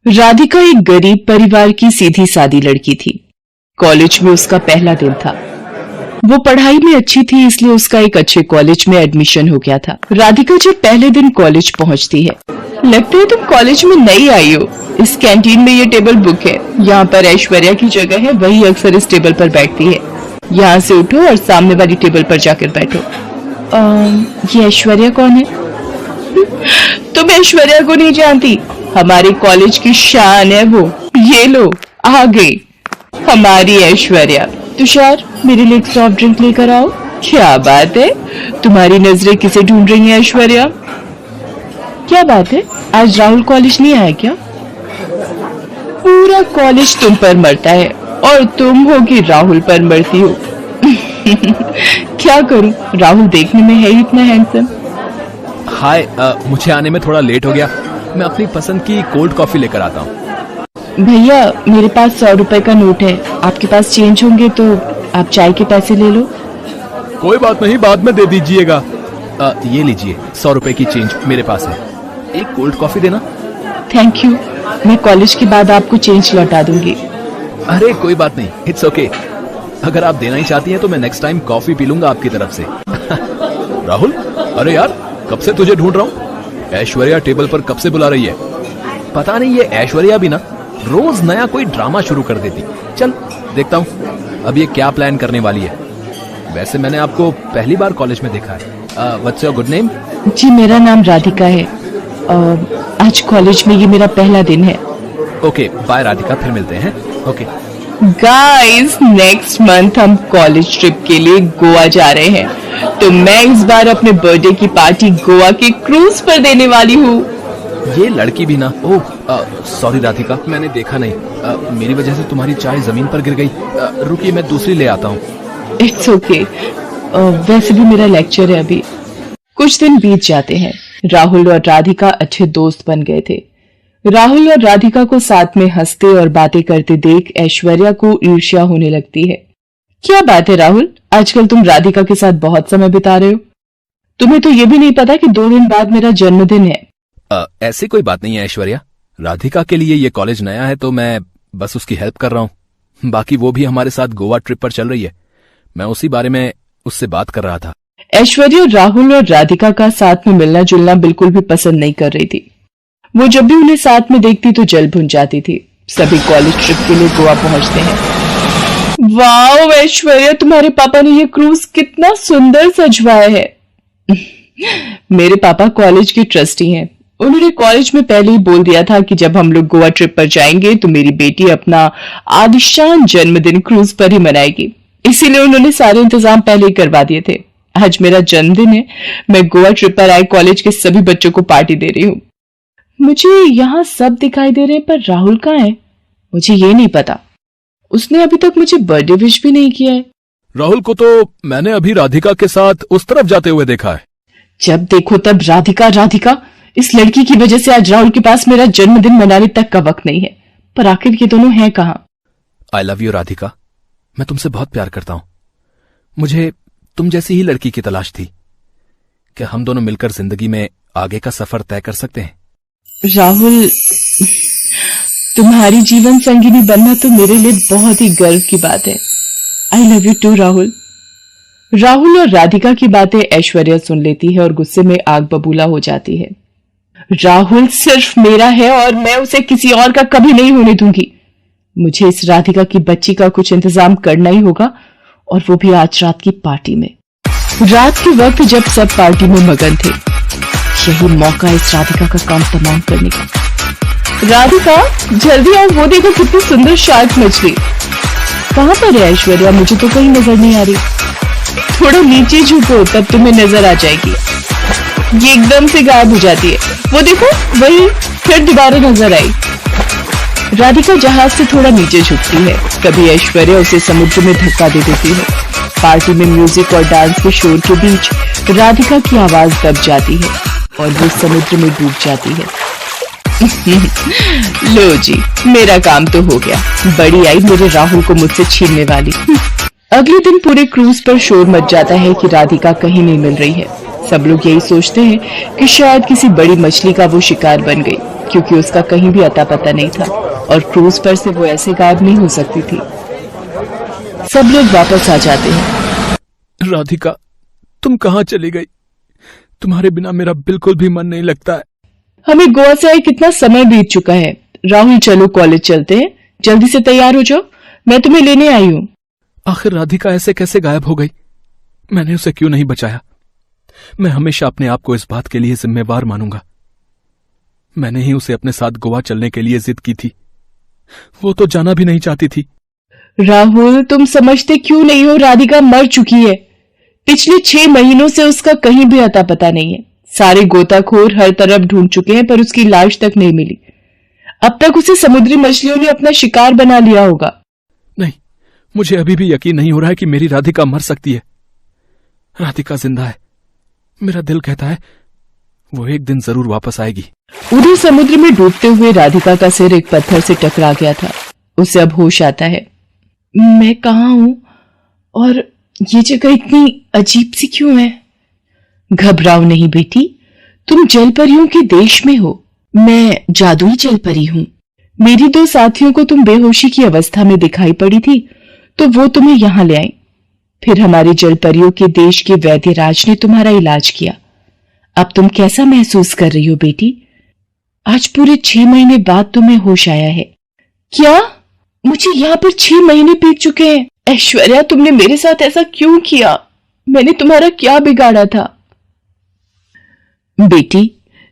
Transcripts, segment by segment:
राधिका एक गरीब परिवार की सीधी सादी लड़की थी। कॉलेज में उसका पहला दिन था। वो पढ़ाई में अच्छी थी, इसलिए उसका एक अच्छे कॉलेज में एडमिशन हो गया था। राधिका जब पहले दिन कॉलेज पहुंचती है, लगता है तुम कॉलेज में नई आई हो। इस कैंटीन में ये टेबल बुक है, यहाँ पर ऐश्वर्या की जगह है, वही अक्सर इस टेबल पर बैठती है। यहाँ से उठो और सामने वाली टेबल पर जाकर बैठो। ये ऐश्वर्या कौन है? तुम ऐश्वर्या को नहीं जानती? हमारे कॉलेज की शान है वो। ये लो, आ गई हमारी ऐश्वर्या। तुषार, मेरे लिए एक सॉफ्ट ड्रिंक लेकर आओ। क्या बात है, तुम्हारी नजरें किसे ढूंढ रही हैं ऐश्वर्या? क्या बात है, आज राहुल कॉलेज नहीं आया क्या? पूरा कॉलेज तुम पर मरता है और तुम हो कि राहुल पर मरती हो। क्या करूं, राहुल देखने में है ही इतना हैंडसम। हाय, मुझे आने में थोड़ा लेट हो गया। मैं अपनी पसंद की कोल्ड कॉफी लेकर आता हूँ। भैया, मेरे पास 100 रुपए का नोट है, आपके पास चेंज होंगे तो आप चाय के पैसे ले लो। कोई बात नहीं, बाद में दे दीजिएगा। ये लीजिए, 100 रुपए की चेंज मेरे पास है। एक कोल्ड कॉफी देना। थैंक यू, मैं कॉलेज के बाद आपको चेंज लौटा दूंगी। अरे कोई बात नहीं, इट्स ओके। अगर आप देना ही चाहती हैं तो मैं नेक्स्ट टाइम कॉफी पी लूंगा आपकी तरफ से। राहुल, अरे यार, कब से तुझे ढूंढ रहा हूँ। ऐश्वर्या टेबल पर कब से बुला रही है। पता नहीं ये ऐश्वर्या भी ना रोज नया कोई ड्रामा शुरू कर देती। चल देखता हूँ अब ये क्या प्लान करने वाली है। वैसे मैंने आपको पहली बार कॉलेज में देखा है। What's your good name? जी, मेरा नाम राधिका है। आज कॉलेज में ये मेरा पहला दिन है। ओके, बाय राधिका, फिर मिलते हैं। ओके गाइस, नेक्स्ट मंथ हम कॉलेज ट्रिप के लिए गोवा जा रहे हैं, तो मैं इस बार अपने बर्थडे की पार्टी गोवा के क्रूज पर देने वाली हूँ। ये लड़की भी ना। ओह सॉरी राधिका, मैंने देखा नहीं। मेरी वजह से तुम्हारी चाय जमीन पर गिर गई। रुकिए, मैं दूसरी ले आता हूँ। It's okay. वैसे भी मेरा लेक्चर है अभी। कुछ दिन बीत जाते हैं। राहुल और राधिका अच्छे दोस्त बन गए थे। राहुल और राधिका को साथ में हंसते और बातें करते देख ऐश्वर्या को ईर्ष्या होने लगती है। क्या बात है राहुल, आजकल तुम राधिका के साथ बहुत समय बिता रहे हो। तुम्हें तो ये भी नहीं पता कि 2 दिन बाद मेरा जन्मदिन है। ऐसी कोई बात नहीं है ऐश्वर्या। राधिका के लिए ये कॉलेज नया है तो मैं बस उसकी हेल्प कर रहा हूँ। बाकी वो भी हमारे साथ गोवा ट्रिप पर चल रही है। मैं उसी बारे में उससे बात कर रहा था। ऐश्वर्या राहुल और राधिका का साथ में मिलना जुलना बिल्कुल भी पसंद नहीं कर रही थी। वो जब भी उन्हें साथ में देखती तो जल भुन जाती थी। सभी कॉलेज ट्रिप के लिए गोवा पहुंचते हैं। वाओ ऐश्वर्या, तुम्हारे पापा ने ये क्रूज कितना सुंदर सजवाया है। मेरे पापा कॉलेज के ट्रस्टी हैं। उन्होंने कॉलेज में पहले ही बोल दिया था कि जब हम लोग गोवा ट्रिप पर जाएंगे तो मेरी बेटी अपना आलिशान जन्मदिन क्रूज पर ही मनाएगी। इसीलिए उन्होंने सारे इंतजाम पहले ही करवा दिए थे। आज मेरा जन्मदिन है, मैं गोवा ट्रिप पर आए कॉलेज के सभी बच्चों को पार्टी दे रही हूँ। मुझे यहाँ सब दिखाई दे रहे हैं, पर राहुल कहाँ है? मुझे ये नहीं पता। उसने अभी तक मुझे बर्थडे विश भी नहीं किया है। राहुल को तो मैंने अभी राधिका के साथ उस तरफ जाते हुए देखा है। जब देखो तब राधिका राधिका। इस लड़की की वजह से आज राहुल के पास मेरा जन्मदिन मनाने तक का वक्त नहीं है। पर आखिर ये दोनों हैं कहाँ? आई लव यू राधिका, मैं तुमसे बहुत प्यार करता हूँ। मुझे तुम जैसी ही लड़की की तलाश थी। क्या हम दोनों मिलकर जिंदगी में आगे का सफर तय कर सकते हैं? राहुल, तुम्हारी जीवन संगिनी बनना तो मेरे लिए बहुत ही गर्व की बात है। I love you too Rahul. Rahul और राधिका की बातें ऐश्वर्या सुन लेती है और गुस्से में आग बबूला हो जाती है। राहुल सिर्फ मेरा है और मैं उसे किसी और का कभी नहीं होने दूंगी। मुझे इस राधिका की बच्ची का कुछ इंतजाम करना ही होगा, और वो भी आज रात की पार्टी में। रात के वक्त जब सब पार्टी में मगन थे, यही मौका इस राधिका का काम तमाम करने का। राधिका, जल्दी आओ, वो देखो कितनी सुंदर शार्क मछली। कहाँ पर है ऐश्वर्या? मुझे तो कहीं नजर नहीं आ रही। थोड़ा नीचे झुको, तब तुम्हें नजर आ जाएगी। ये एकदम से गायब हो जाती है। वो देखो, वही फिर दोबारा नजर आई। राधिका जहाज से थोड़ा नीचे झुकती है। कभी ऐश्वर्या उसे समुद्र में धक्का दे देती है। पार्टी में म्यूजिक और डांस के शोर के बीच राधिका की आवाज दब जाती है और वो समुद्र में डूब जाती है। लो जी, मेरा काम तो हो गया। बड़ी आई मेरे राहुल को मुझसे छीनने वाली। अगले दिन पूरे क्रूज पर शोर मच जाता है कि राधिका कहीं नहीं मिल रही है। सब लोग यही सोचते हैं कि शायद किसी बड़ी मछली का वो शिकार बन गई, क्योंकि उसका कहीं भी अता पता नहीं था और क्रूज पर से वो ऐसे गायब नहीं हो सकती थी। सब लोग वापस आ जाते हैं। राधिका, तुम कहाँ चली गई? तुम्हारे बिना मेरा बिल्कुल भी मन नहीं लगता है। हमें गोवा से आए कितना समय बीत चुका है। राहुल, चलो कॉलेज चलते हैं। जल्दी से तैयार हो जाओ, मैं तुम्हें लेने आई हूँ। आखिर राधिका ऐसे कैसे गायब हो गई? मैंने उसे क्यों नहीं बचाया? मैं हमेशा अपने आप को इस बात के लिए जिम्मेवार मानूंगा। मैंने ही उसे अपने साथ गोवा चलने के लिए जिद की थी। वो तो जाना भी नहीं चाहती थी। राहुल, तुम समझते क्यों नहीं हो? राधिका मर चुकी है। पिछले 6 महीनों से उसका कहीं भी अता पता नहीं है। सारे गोताखोर हर तरफ ढूंढ चुके हैं पर उसकी लाश तक नहीं मिली। अब तक उसे समुद्री मछलियों ने अपना शिकार बना लिया होगा। नहीं, मुझे अभी भी यकीन नहीं हो रहा है कि मेरी राधिका मर सकती है। राधिका जिंदा है। मेरा दिल कहता है वो एक दिन जरूर वापस आएगी। उधर समुद्र में डूबते हुए राधिका का सिर एक पत्थर से टकरा गया था। उसे अब होश आता है। मैं कहाँ हूं और ये जगह इतनी अजीब सी क्यों है? घबराओ नहीं बेटी, तुम जलपरियों के देश में हो। मैं जादुई जलपरी हूँ। मेरी 2 साथियों को तुम बेहोशी की अवस्था में दिखाई पड़ी थी तो वो तुम्हें यहां ले आई। फिर हमारे जलपरियों के देश के वैद्यराज ने तुम्हारा इलाज किया। अब तुम कैसा महसूस कर रही हो बेटी? आज पूरे 6 महीने बाद तुम्हें होश आया है। क्या? मुझे यहाँ पर 6 महीने बीत चुके हैं। ऐश्वर्या, तुमने मेरे साथ ऐसा क्यों किया? मैंने तुम्हारा क्या बिगाड़ा था? बेटी,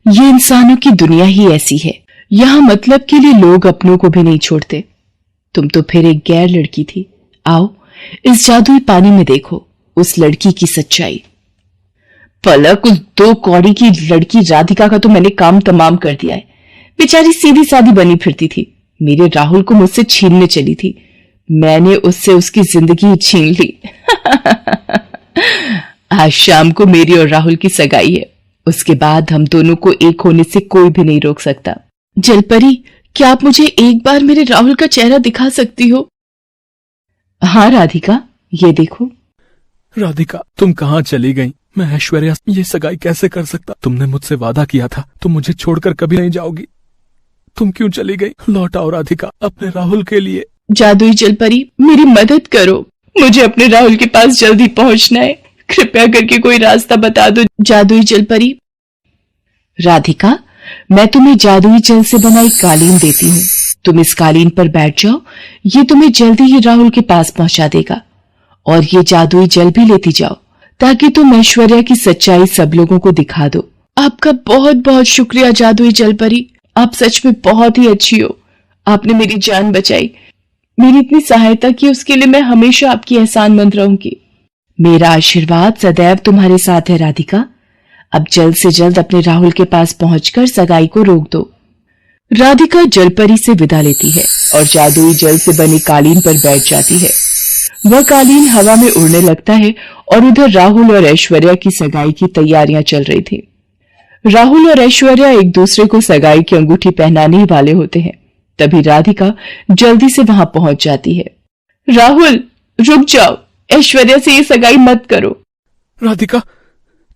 ये इंसानों की दुनिया ही ऐसी है। यहाँ मतलब के लिए लोग अपनों को भी नहीं छोड़ते। तुम तो फिर एक गैर लड़की थी। आओ, इस जादुई पानी में देखो उस लड़की की सच्चाई। पलक, उस 2 कौड़ी की लड़की राधिका का तो मैंने काम तमाम कर दिया है। बेचारी सीधी सादी बनी फिरती थी। मेरे राहुल को मुझसे छीनने चली थी। मैंने उससे उसकी जिंदगी छीन ली। आज शाम को मेरी और राहुल की सगाई है। उसके बाद हम दोनों को एक होने से कोई भी नहीं रोक सकता। जलपरी, क्या आप मुझे एक बार मेरे राहुल का चेहरा दिखा सकती हो? हाँ राधिका, ये देखो। राधिका, तुम कहाँ चली गई? मैं ऐश्वर्या ये सगाई कैसे कर सकता? तुमने मुझसे वादा किया था तुम मुझे छोड़कर कभी नहीं जाओगी। तुम क्यों चली गई? लौट आओ राधिका, अपने राहुल के लिए। जादुई जलपरी, मेरी मदद करो। मुझे अपने राहुल के पास जल्दी पहुंचना है। कृपया करके कोई रास्ता बता दो जादुई जलपरी। राधिका, मैं तुम्हें जादुई जल से बना एक कालीन देती हूँ। तुम इस कालीन पर बैठ जाओ। ये तुम्हें जल्दी ही राहुल के पास पहुंचा देगा। और ये जादुई जल भी लेती जाओ ताकि तुम ऐश्वर्या की सच्चाई सब लोगों को दिखा दो। आपका बहुत बहुत शुक्रिया जादुई जलपरी। आप सच में बहुत ही अच्छी हो। आपने मेरी जान बचाई। मेरी इतनी सहायता की उसके लिए मैं हमेशा आपकी एहसानमंद रहूंगी। मेरा आशीर्वाद सदैव तुम्हारे साथ है राधिका। अब जल्द से जल्द अपने राहुल के पास पहुंचकर सगाई को रोक दो। राधिका जलपरी से विदा लेती है और जादुई जल से बनी कालीन पर बैठ जाती है। वह कालीन हवा में उड़ने लगता है और उधर राहुल और ऐश्वर्या की सगाई की तैयारियां चल रही थी। राहुल और ऐश्वर्या एक दूसरे को सगाई की अंगूठी पहनाने ही वाले होते हैं। तभी राधिका जल्दी से वहां पहुंच जाती है। राहुल, रुक जाओ। ऐश्वर्या से ये सगाई मत करो। राधिका,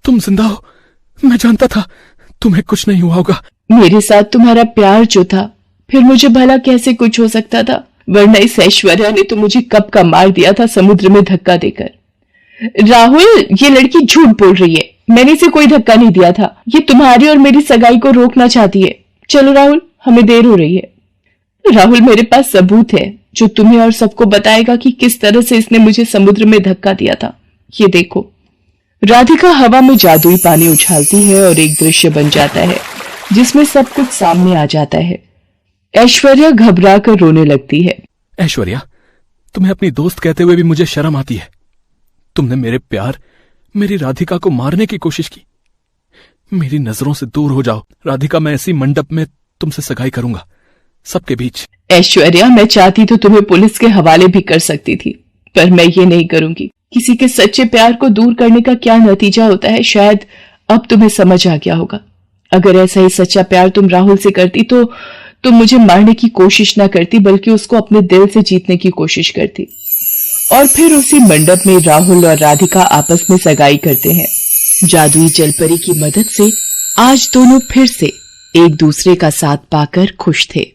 तुम जिंदा हो। मैं जानता था तुम्हें कुछ नहीं हुआ होगा। मेरे साथ तुम्हारा प्यार जो था, फिर मुझे भला कैसे कुछ हो सकता था? वरना इस ऐश्वर्या ने तो मुझे कब का मार दिया था समुद्र में धक्का देकर। राहुल, ये लड़की झूठ बोल रही है। मैंने इसे कोई धक्का नहीं दिया था। ये तुम्हारी और मेरी सगाई को रोकना चाहती है। चलो राहुल, हमें देर हो रही है। राहुल, मेरे पास सबूत है जो तुम्हें और सबको बताएगा कि किस तरह से इसने मुझे समुद्र में धक्का दिया था। ये देखो। राधिका हवा में जादुई पानी उछालती है और एक दृश्य बन जाता है जिसमें सब कुछ सामने आ जाता है। ऐश्वर्या घबरा कर रोने लगती है। ऐश्वर्या, तुम्हें अपनी दोस्त कहते हुए भी मुझे शर्म आती है। तुमने मेरे प्यार, मेरी राधिका को मारने की कोशिश की। मेरी नजरों से दूर हो जाओ राधिका। मैं ऐसी मंडप में तुमसे सगाई करूंगा, सबके बीच। ऐश्वर्या, मैं चाहती तो तुम्हें पुलिस के हवाले भी कर सकती थी, पर मैं ये नहीं करूंगी। किसी के सच्चे प्यार को दूर करने का क्या नतीजा होता है, शायद अब तुम्हें समझ आ गया होगा। अगर ऐसा ही सच्चा प्यार तुम राहुल से करती तो तुम मुझे मारने की कोशिश ना करती, बल्कि उसको अपने दिल से जीतने की कोशिश करती। और फिर उसी मंडप में राहुल और राधिका आपस में सगाई करते हैं। जादुई जलपरी की मदद से आज दोनों फिर से एक दूसरे का साथ पाकर खुश थे।